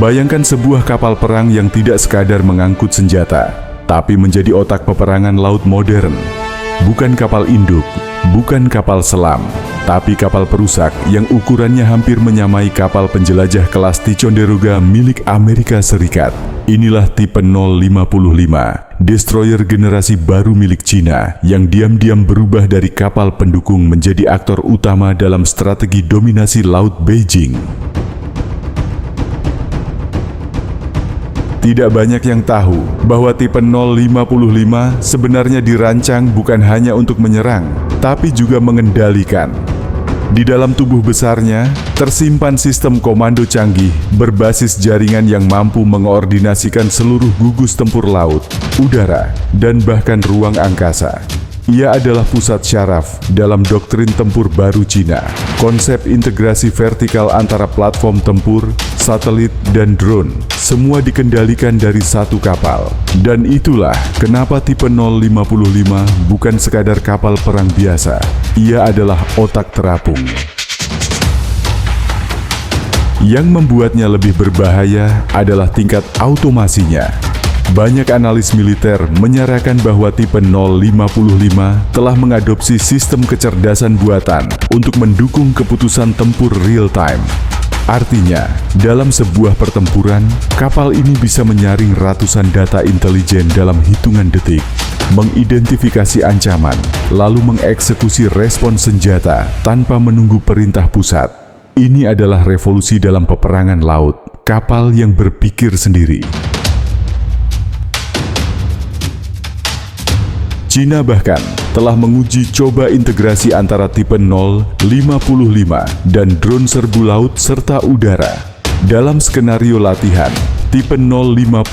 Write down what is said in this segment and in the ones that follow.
Bayangkan sebuah kapal perang yang tidak sekadar mengangkut senjata, tapi menjadi otak peperangan laut modern. Bukan kapal induk, bukan kapal selam, tapi kapal perusak yang ukurannya hampir menyamai kapal penjelajah kelas Ticonderoga milik Amerika Serikat. Inilah tipe 055, destroyer generasi baru milik Cina yang diam-diam berubah dari kapal pendukung menjadi aktor utama dalam strategi dominasi laut Beijing. Tidak banyak yang tahu bahwa tipe 055 sebenarnya dirancang bukan hanya untuk menyerang, tapi juga mengendalikan. Di dalam tubuh besarnya, tersimpan sistem komando canggih berbasis jaringan yang mampu mengoordinasikan seluruh gugus tempur laut, udara, dan bahkan ruang angkasa. Ia adalah pusat syaraf dalam doktrin tempur baru Cina. Konsep integrasi vertikal antara platform tempur, satelit, dan drone, semua dikendalikan dari satu kapal. Dan itulah kenapa tipe 055 bukan sekadar kapal perang biasa. Ia adalah otak terapung. Yang membuatnya lebih berbahaya adalah tingkat automasinya. Banyak analis militer menyarankan bahwa tipe 055 telah mengadopsi sistem kecerdasan buatan untuk mendukung keputusan tempur real-time. Artinya, dalam sebuah pertempuran, kapal ini bisa menyaring ratusan data intelijen dalam hitungan detik, mengidentifikasi ancaman, lalu mengeksekusi respons senjata tanpa menunggu perintah pusat. Ini adalah revolusi dalam peperangan laut, kapal yang berpikir sendiri. Cina bahkan telah menguji coba integrasi antara tipe 055 dan drone serbu laut serta udara. Dalam skenario latihan, tipe 055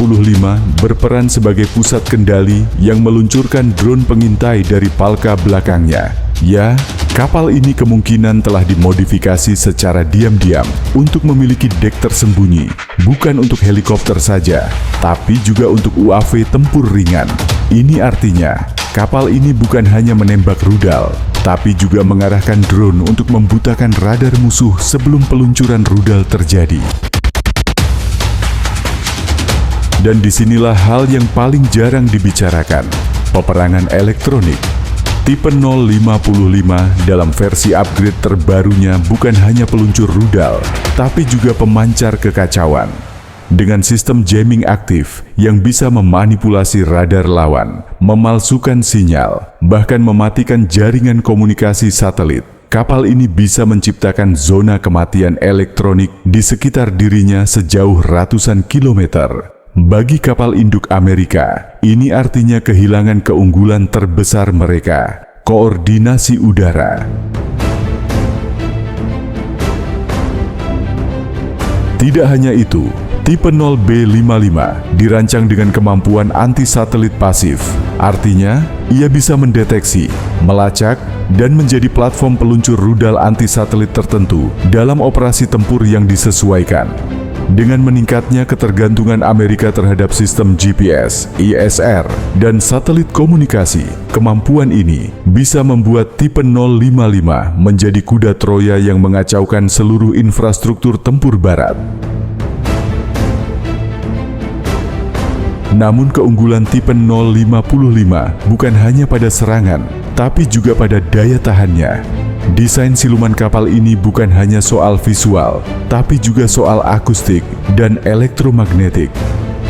berperan sebagai pusat kendali yang meluncurkan drone pengintai dari palka belakangnya. Ya, kapal ini kemungkinan telah dimodifikasi secara diam-diam untuk memiliki dek tersembunyi, bukan untuk helikopter saja, tapi juga untuk UAV tempur ringan. Ini artinya, kapal ini bukan hanya menembak rudal, tapi juga mengarahkan drone untuk membutakan radar musuh sebelum peluncuran rudal terjadi. Dan disinilah hal yang paling jarang dibicarakan, peperangan elektronik. Tipe 055 dalam versi upgrade terbarunya bukan hanya peluncur rudal, tapi juga pemancar kekacauan. Dengan sistem jamming aktif yang bisa memanipulasi radar lawan, memalsukan sinyal, bahkan mematikan jaringan komunikasi satelit, kapal ini bisa menciptakan zona kematian elektronik di sekitar dirinya sejauh ratusan kilometer. Bagi kapal induk Amerika, ini artinya kehilangan keunggulan terbesar mereka, koordinasi udara. Tidak hanya itu, tipe 0B55 dirancang dengan kemampuan anti-satelit pasif. Artinya, ia bisa mendeteksi, melacak, dan menjadi platform peluncur rudal anti-satelit tertentu dalam operasi tempur yang disesuaikan. Dengan meningkatnya ketergantungan Amerika terhadap sistem GPS, ISR, dan satelit komunikasi, kemampuan ini bisa membuat tipe 055 menjadi kuda Troya yang mengacaukan seluruh infrastruktur tempur barat. Namun keunggulan tipe 055 bukan hanya pada serangan, tapi juga pada daya tahannya. Desain siluman kapal ini bukan hanya soal visual, tapi juga soal akustik dan elektromagnetik.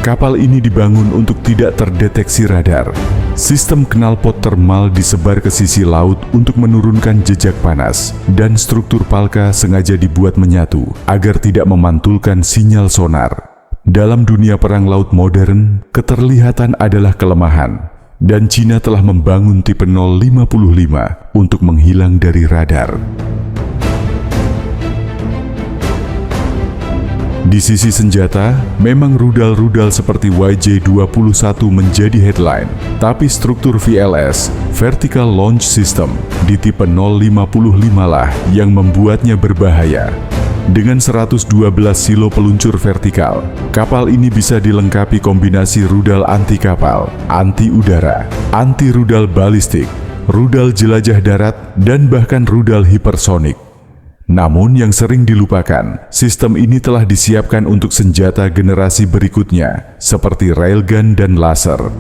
Kapal ini dibangun untuk tidak terdeteksi radar. Sistem knalpot termal disebar ke sisi laut untuk menurunkan jejak panas, dan struktur palka sengaja dibuat menyatu agar tidak memantulkan sinyal sonar. Dalam dunia perang laut modern, keterlihatan adalah kelemahan. Dan Cina telah membangun tipe 055 untuk menghilang dari radar. Di sisi senjata, memang rudal-rudal seperti YJ-21 menjadi headline, tapi struktur VLS, Vertical Launch System, di tipe 055 lah yang membuatnya berbahaya. Dengan 112 silo peluncur vertikal, kapal ini bisa dilengkapi kombinasi rudal anti-kapal, anti-udara, anti-rudal balistik, rudal jelajah darat, dan bahkan rudal hipersonik. Namun yang sering dilupakan, sistem ini telah disiapkan untuk senjata generasi berikutnya, seperti railgun dan laser.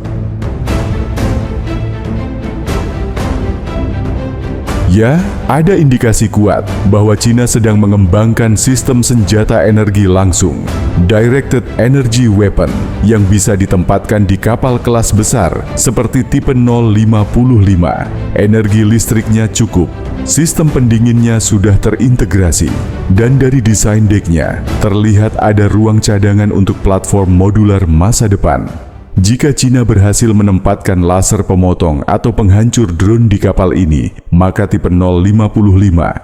Ya, ada indikasi kuat bahwa Cina sedang mengembangkan sistem senjata energi langsung, Directed Energy Weapon, yang bisa ditempatkan di kapal kelas besar seperti tipe 055. Energi listriknya cukup, sistem pendinginnya sudah terintegrasi, dan dari desain decknya terlihat ada ruang cadangan untuk platform modular masa depan. Jika Cina berhasil menempatkan laser pemotong atau penghancur drone di kapal ini, maka tipe 055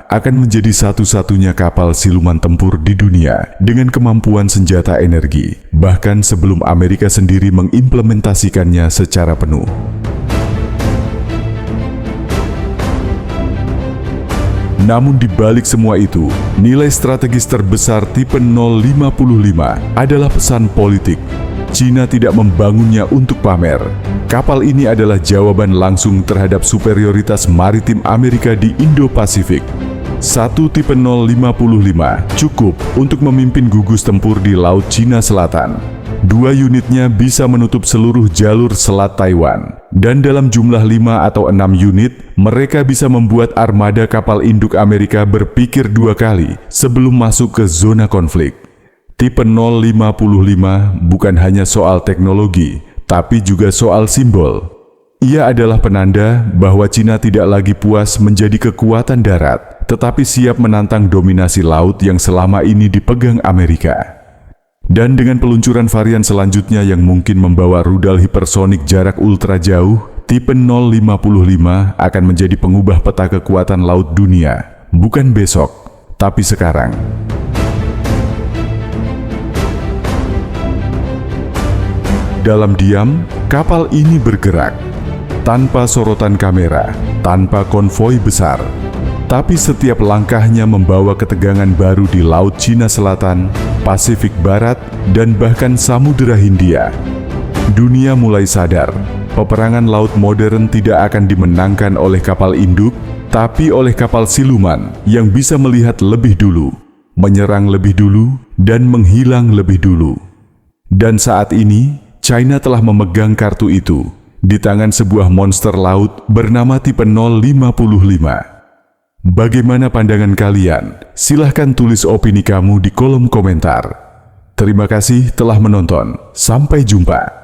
akan menjadi satu-satunya kapal siluman tempur di dunia dengan kemampuan senjata energi, bahkan sebelum Amerika sendiri mengimplementasikannya secara penuh. Namun di balik semua itu, nilai strategis terbesar tipe 055 adalah pesan politik. Cina tidak membangunnya untuk pamer. Kapal ini adalah jawaban langsung terhadap superioritas maritim Amerika di Indo-Pasifik. Satu tipe 055 cukup untuk memimpin gugus tempur di Laut Cina Selatan. 2 unitnya bisa menutup seluruh jalur Selat Taiwan. Dan dalam jumlah 5 atau 6 unit, mereka bisa membuat armada kapal induk Amerika berpikir 2 kali sebelum masuk ke zona konflik. Tipe 055 bukan hanya soal teknologi, tapi juga soal simbol. Ia adalah penanda bahwa Cina tidak lagi puas menjadi kekuatan darat, tetapi siap menantang dominasi laut yang selama ini dipegang Amerika. Dan dengan peluncuran varian selanjutnya yang mungkin membawa rudal hipersonik jarak ultra jauh, tipe 055 akan menjadi pengubah peta kekuatan laut dunia, bukan besok, tapi sekarang. Dalam diam, kapal ini bergerak, tanpa sorotan kamera, tanpa konvoi besar. Tapi setiap langkahnya membawa ketegangan baru di Laut Cina Selatan, Pasifik Barat, dan bahkan Samudera Hindia. Dunia mulai sadar, peperangan laut modern tidak akan dimenangkan oleh kapal induk, tapi oleh kapal siluman yang bisa melihat lebih dulu, menyerang lebih dulu, dan menghilang lebih dulu. Dan saat ini, China telah memegang kartu itu di tangan sebuah monster laut bernama tipe 055. Bagaimana pandangan kalian? Silahkan tulis opini kamu di kolom komentar. Terima kasih telah menonton. Sampai jumpa.